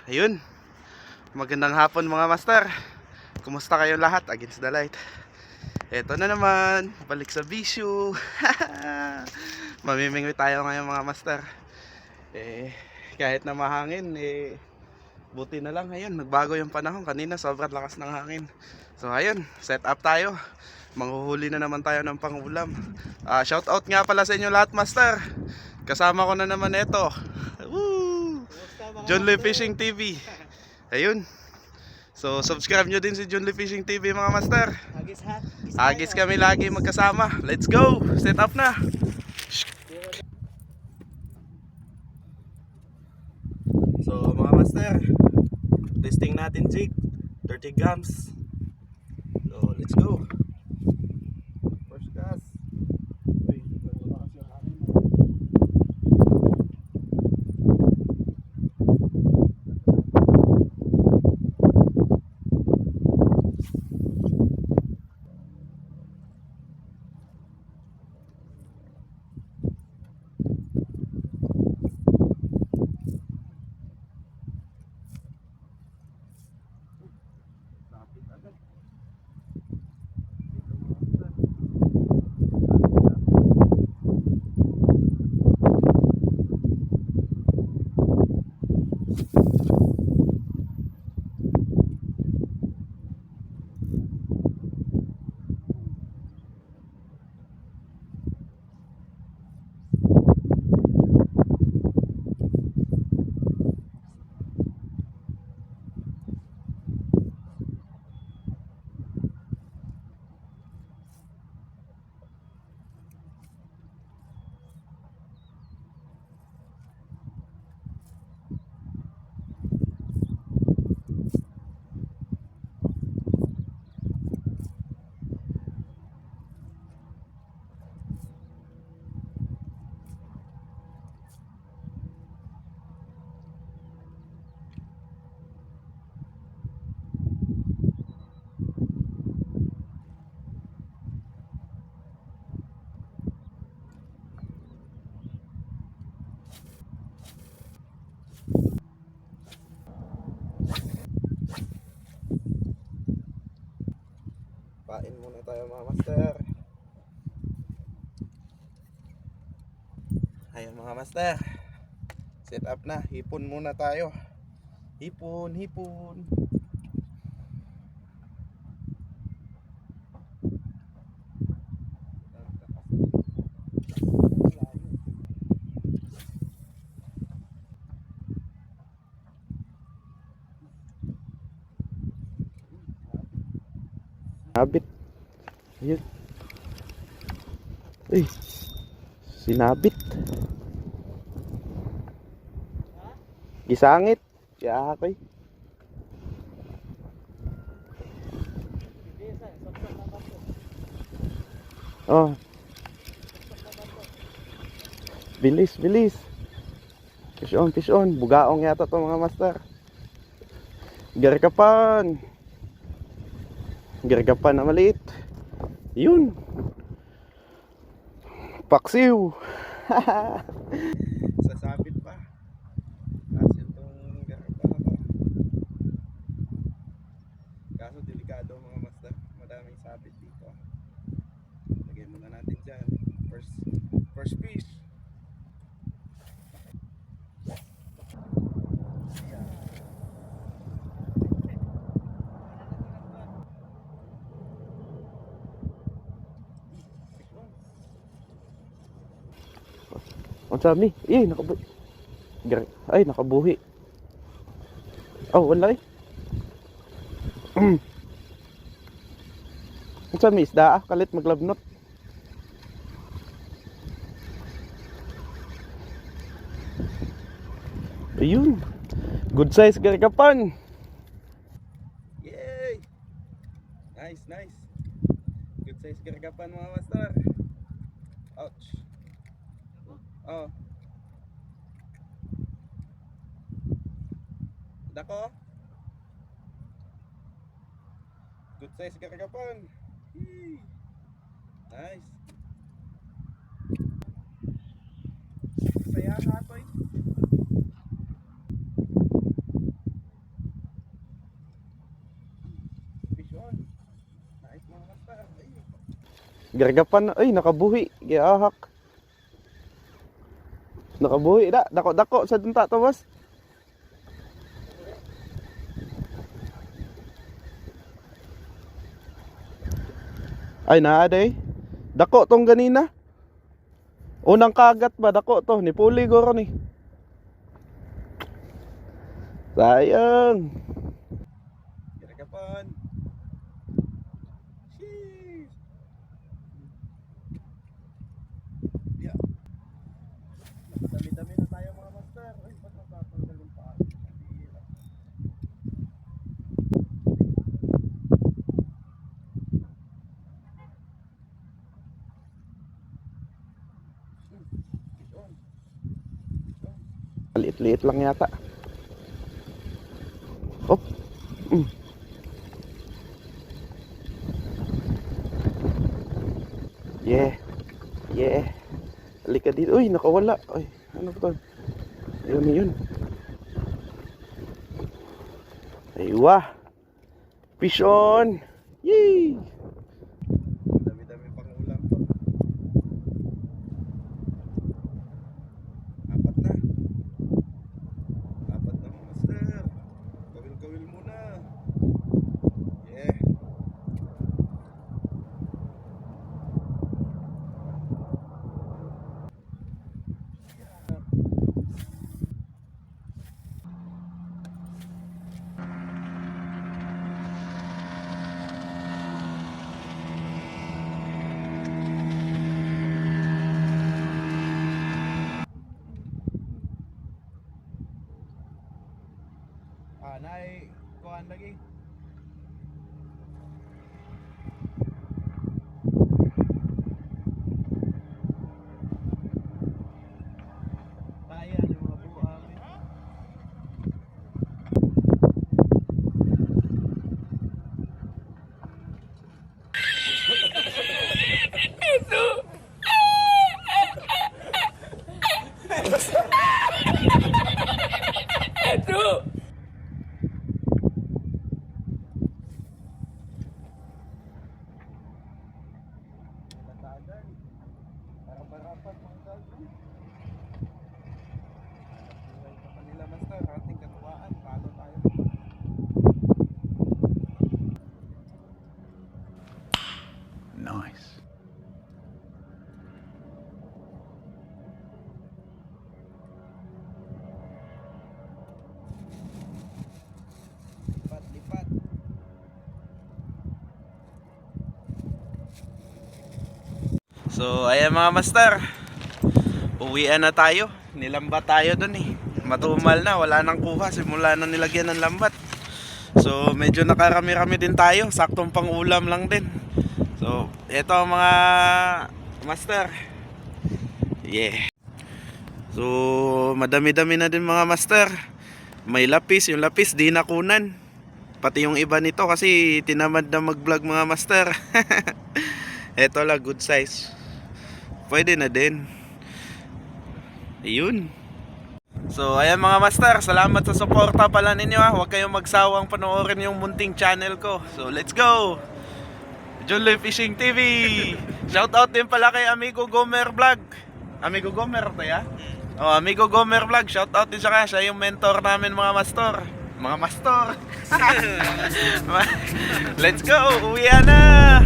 Ayun, magandang hapon mga master. Kumusta kayo lahat against the light? Eto na naman, balik sa bisyo. Mamimingwi tayo ngayon mga master. Kahit na mahangin, buti na lang. Ayun, nagbago yung panahon. Kanina sobrang lakas ng hangin. So ayun, set up tayo. Manghuhuli na naman tayo ng pangulam. Shout out nga pala sa inyo lahat master. Kasama ko na naman ito. Woo! John Lee Fishing TV. Ayun. So subscribe nyo din si John Lee Fishing TV mga master. Agis kami lagi magkasama. Let's go. Set up na. So mga master, testing natin jig 30 grams. So let's go. First cast. Pain muna tayo mga master. Ayun mga master, set up na. Hipon muna tayo. Hipon. Sinabit. Ayun. Ay, sinabit. Gisangit. Siya ako'y. Oh. Bilis. Fish on. Bugaong yata to mga master. Garkapan na maliit. Yun. Paksiw. Sasabit pa. Kasi itong garkapan na to. Kaso delikado mga master. Madaming sabit dito. Lagay muna natin dyan. First fish. Ang sabi, nakabuhi. Oh, wala eh. Ang sabi, isda kalit maglabnot. Ayun. Good size garkapan. Yay! Nice. Good size garkapan mga master. Ouch. Oh. Dako. Good size garkapan. Nice. Saya nga to eh. Gargapan, ay nakabuhi, giahak. Nakabuhi da, dako-dako sa dunta to, boss. Ay naa day. Dako tong ganina. Unang kagat ba dako to, ni puli goro ni. Sayang. Gargapan. Sheesh. Yeah. Dami-dami na tayo mga master. Ay, ba't natatanggal yung paa? Liit-liit lang yata. Oh. Yeah. Yeah. Halika dito. Uy, nakawala. Uy, ano ba 'to? Ayun yun. Aywa. Fish on. Yay! Dami-dami pang ulam to. Apat na. Apat na mga master. Kawil-kawil muna. Yeah. Nay, kuhan lagi. Ayan yung mga buang. Ito. Para-parapan mga gagawin. Buhay pa kanila master, ating katuwaan, talo tayo. Nice. Lipat. So, ayan mga master. Uwian na tayo. Nilambat tayo dun eh. Matumal na, wala nang kuha. Simula na nilagyan ng lambat. So, medyo nakarami-rami din tayo. Saktong pang ulam lang din. So, eto mga master. Yeah. So, madami-dami na din mga master. May lapis. Yung lapis, di nakunan. Pati yung iba nito kasi tinamad na mag-vlog mga master. Eto lang, good size. Pwede na din. Ayun. So ayan mga master, salamat sa suporta pala ninyo ha. Huwag kayong magsawang panoorin yung munting channel ko. So let's go, John Lloyd Fishing TV. Shoutout din pala kay Amigo Gomer Vlog. Amigo Gomer to ya? Oh, Amigo Gomer Vlog, shoutout din siya. Siya yung mentor namin mga master. Mga master. Let's go, uwi na.